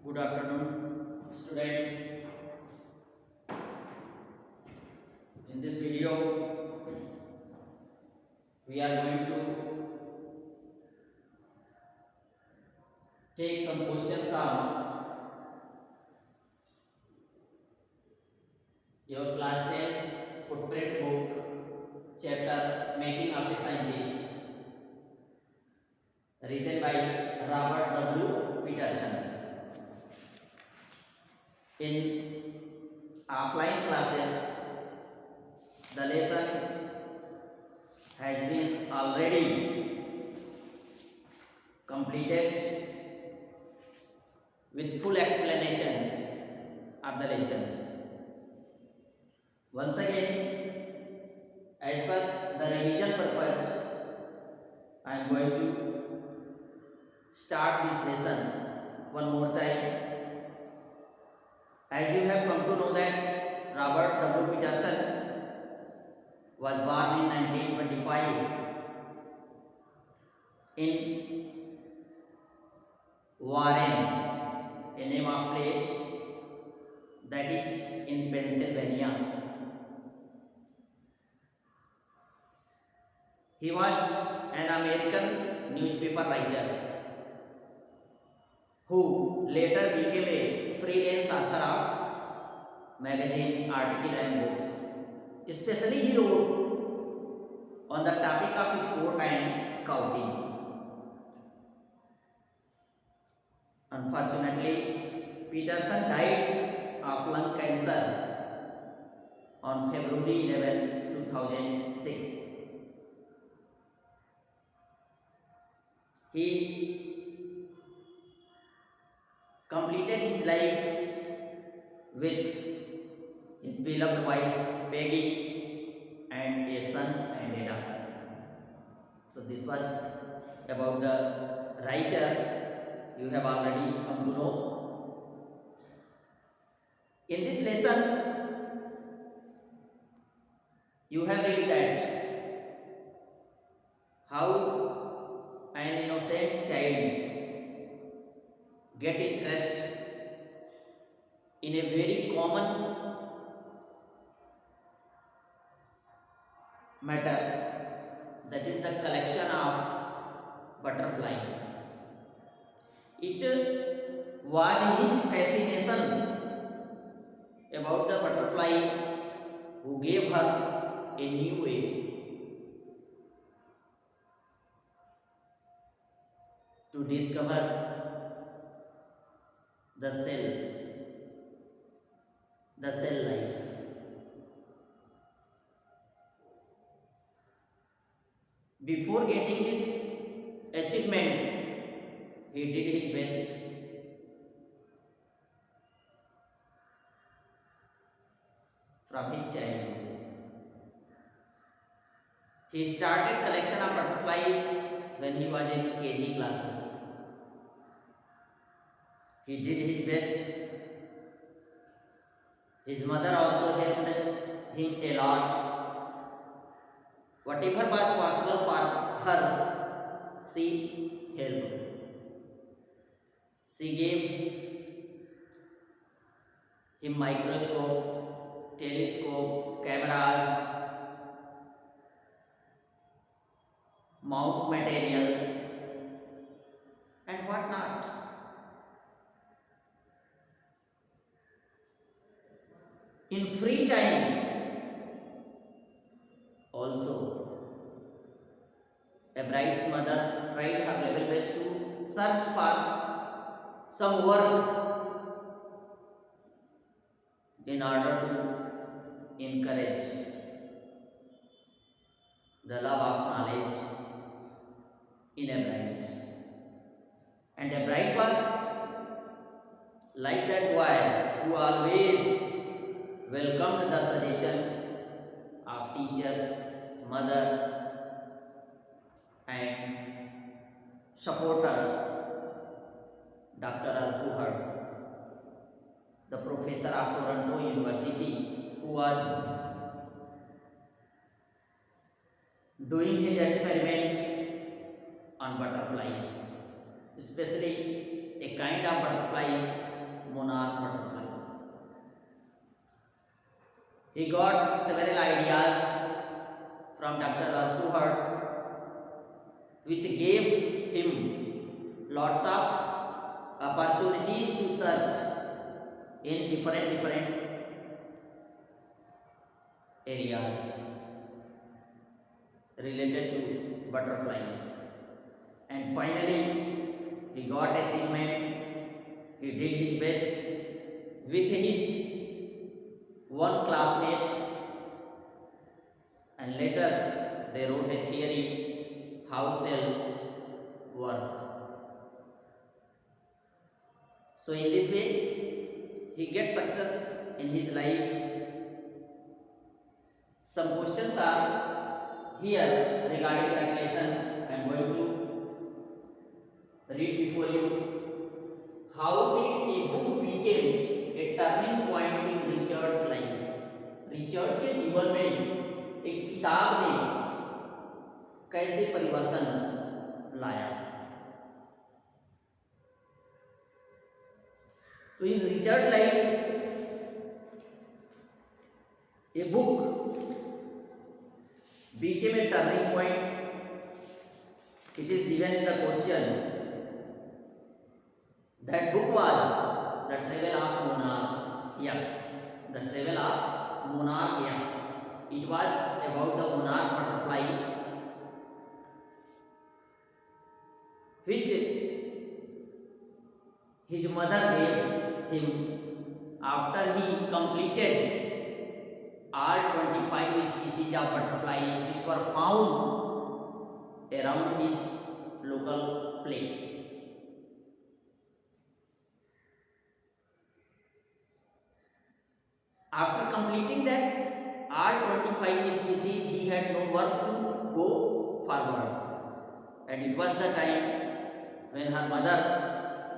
Good afternoon, students. In this video, we are going to take some questions from your class 10 footprint book, chapter Making of a Scientist, written by Robert W. Peterson. In offline classes, the lesson has been already completed with full explanation of the lesson. Once again, as per the revision purpose, I am going to start this lesson one more time. As you have come to know that Robert W. Peterson was born in 1925 in Warren, a name of place that is in Pennsylvania. He was an American newspaper writer who later became a freelance author of magazine, article and books. Especially he wrote on the topic of sport and scouting. Unfortunately, Peterson died of lung cancer on February 11, 2006. He completed his life with his beloved wife Peggy and a son and a daughter. So this was about the writer you have already come to know. In this lesson, you have read that how an innocent child get interest in a very common matter, that is the collection of butterfly. It was his fascination about the butterfly who gave her a new way to discover the cell life. Before getting this achievement, he did his best from his childhood. He started collection of butterflies when he was in KG classes. He did his best. His mother also helped him a lot. Whatever was possible for her, she helped. She gave him microscope, telescope, cameras, mount materials, and what not. In free time, also, a bride's mother tried her level best to search for some work in order to encourage the love of knowledge in a bride. And a bride was like that boy who always welcomed the suggestion of teachers, mother, and supporter Dr. Alcohol, the professor of Toronto University, who was doing his experiment on butterflies, especially a kind of butterflies monarch butterflies. He got several ideas from Dr. Arkuhart, which gave him lots of opportunities to search in different areas related to butterflies. And finally, he got achievement. He did his best with his one classmate, and later they wrote a theory how cell work. So in this way, he gets success in his life. Some questions are here regarding gratulation. I am going to read before you. How did a book became a turning point in Richard's life? Richard के जीवन में एक किताब ने कैसे परिवर्तन लाया? तो in Richard life a book became a turning point. It is given in the question. That book was The Travel of Monarch X. The Travel of Monarch X. It was about the monarch butterfly which his mother gave him after he completed all 25 species of butterflies which were found around his local place. After completing that all 25 species, he had no work to go forward, and it was the time when her mother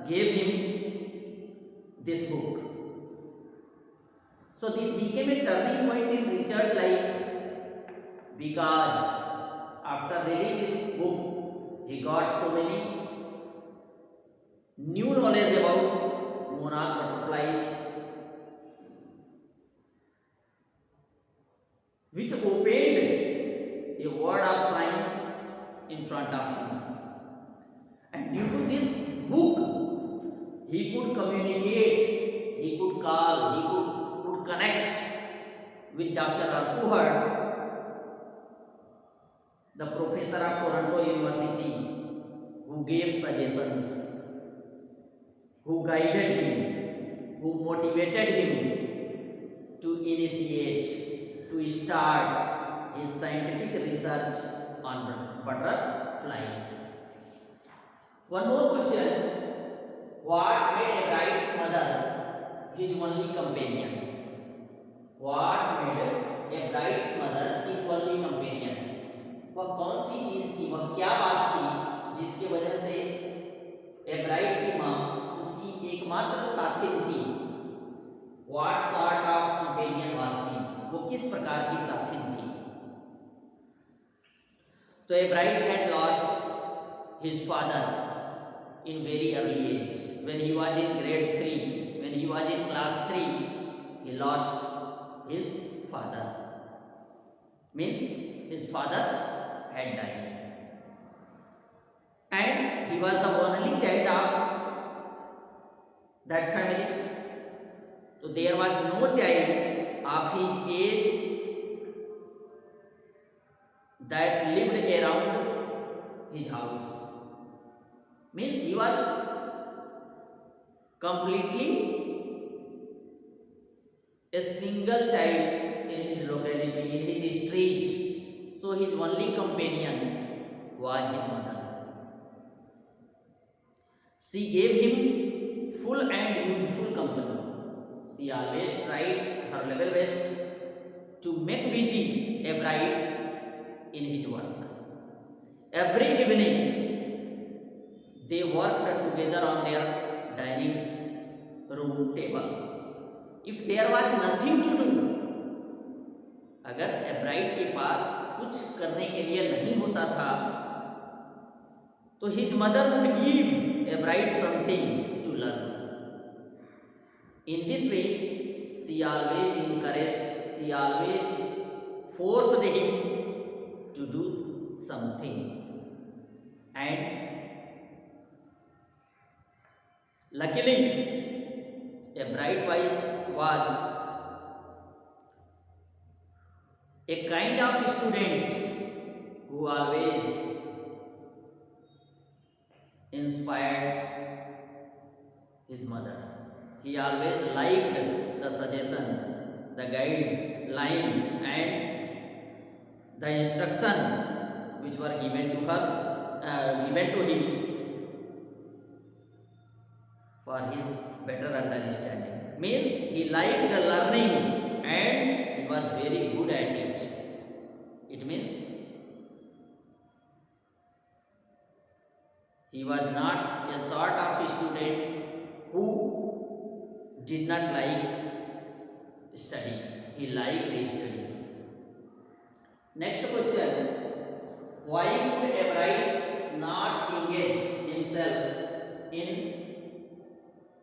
gave him this book. So this became a turning point in Richard's life because after reading this book, he got so many new knowledge about monarch butterflies, which opened a world of science in front of him. And due to this book, he could communicate, he could call, he could connect with Dr. Arkuhart, the professor of Toronto University, who gave suggestions, who guided him, who motivated him to initiate, to start his scientific research on butterflies. One more question. What made a bride's mother his only companion? What made a bride's mother his only companion? वह कौन सी चीज थी, वह क्या बात थी जिसकी वजह से ए ब्राइड की माँ उसकी एकमात्र साथी थी? What sort of companion was she? वो किस प्रकार की साथी थी? तो ए bride had lost his father in very early age. When he was in grade 3, when he was in class 3, he lost his father. Means his father had died. And he was the only child of that family. So there was no child of his age that lived around his house. Means he was completely a single child in his locality, in his street. So his only companion was his mother. She gave him full and useful company. She always tried her level best to make busy a bride in his work. Every evening they worked together on their dining room table. If there was nothing to do, अगर ए bride के पास कुछ करने के लिए नहीं होता था, तो his mother would give a bride something to learn. In this way, she always encouraged, she always forced him to do something. And luckily, a bright wife was a kind of student who always inspired his mother. He always liked the suggestion, the guideline, and the instruction which were given to her, given to him for his better understanding. Means he liked learning and he was very good at it. It means he was not a sort of student who did not like study. He liked study. Next question. Why could Ebright not engage himself in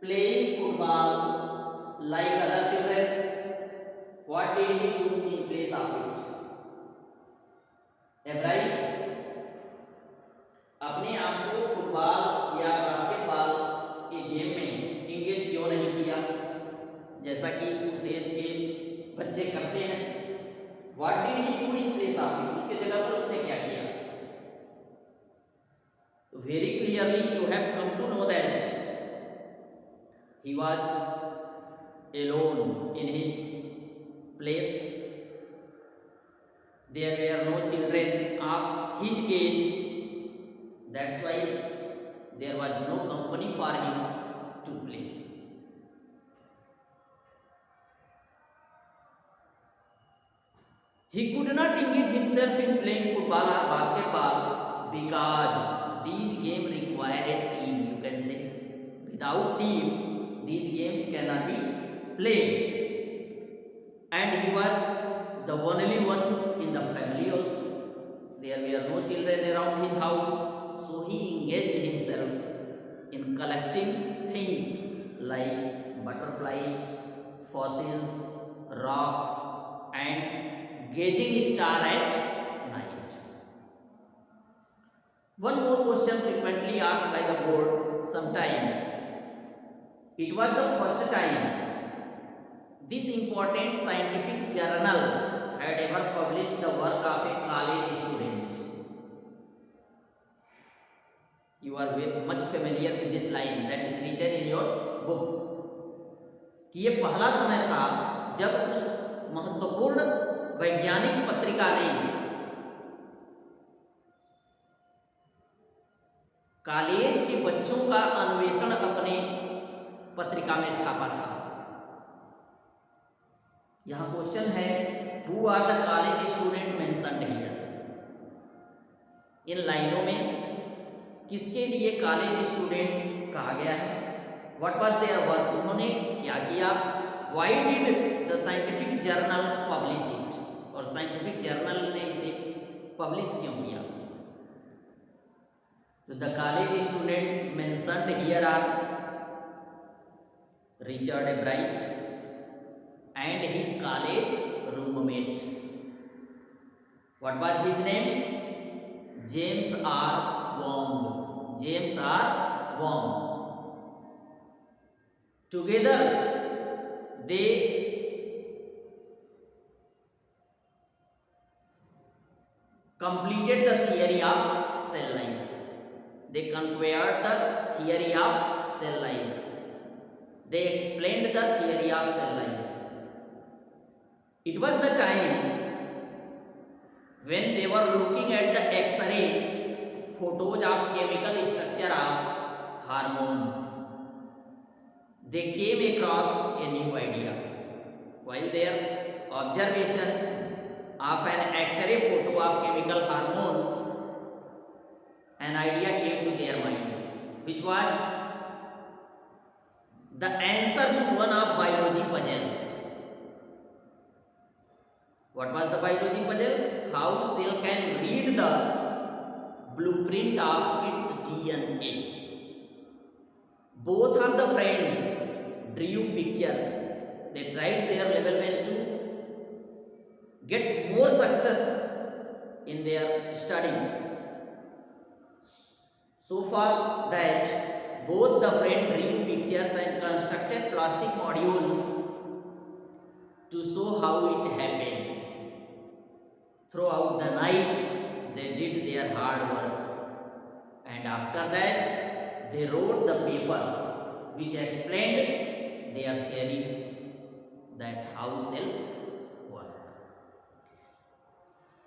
playing football like other children? What did he do in place of it? Ebright अपने आप को football या basketball के game में engage क्यों नहीं किया, जैसा कि उस एज के बच्चे करते हैं? What did he do in place of it? उसके जगह पर उसने क्या किया? Very clearly you have come to know that he was alone in his place. There were no children of his age. That's why there was no company for him to play. He could not engage himself in playing football or basketball because these games require a team, you can say. Without team, these games cannot be played. And he was the only one in the family also. There were no children around his house, so he engaged himself in collecting things like butterflies, fossils, rocks, and gauging star at night. One more question frequently asked by the board sometime. It was the first time this important scientific journal had ever published the work of a college student. You are very much familiar with this line that is written in your book. कि ये पहला समय था जब उस महत्वपूर्ण वैज्ञानिक पत्रिका ने कॉलेज के बच्चों का अन्वेषण अपने पत्रिका में छापा था. यहाँ क्वेश्चन है, who are the college student mentioned here? इन लाइनों में किसके लिए कॉलेज स्टूडेंट कहा गया है? What was their work? उन्होंने क्या किया? Why did the scientific journal publish it? और साइंटिफिक जर्नल ने इसे पब्लिश क्यों किया? तो the college student mentioned here are Richard Ebright and his college roommate. What was his name? James R. Wong. James R. Wong. Together they completed the theory of cell life. They conquered the theory of cell life. They explained the theory of cell life. It was the time when they were looking at the X-ray photos of chemical structure of hormones. They came across a new idea. While their observation of an X-ray photo of chemical hormones, an idea came to their mind, which was the answer to one of biology puzzle. What was the biology puzzle? How cell can read the blueprint of its DNA. Both of the friends drew pictures. They tried their level best to get more success in their study. So far that both the friend drew pictures and constructed plastic modules to show how it happened. Throughout the night, they did their hard work, and after that, they wrote the paper which explained their theory that how cell work.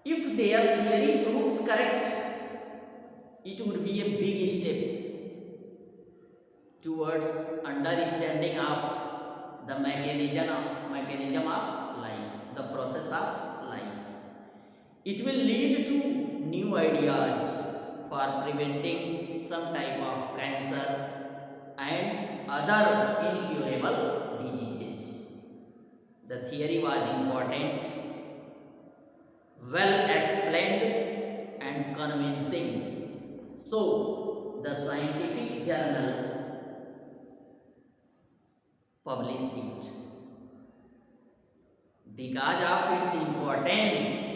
If their theory proves correct, it would be a big step towards understanding of the mechanism of life, the process of life. It will lead to new ideas for preventing some type of cancer and other incurable diseases. The theory was important, well explained, and convincing. So, the scientific journal published it. Because of its importance,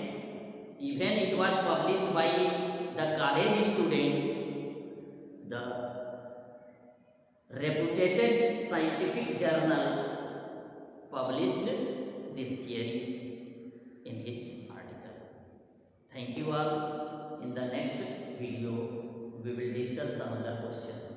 even it was published by the college student, the reputed scientific journal published this theory in his article. Thank you all. In the next video, we will discuss some other questions.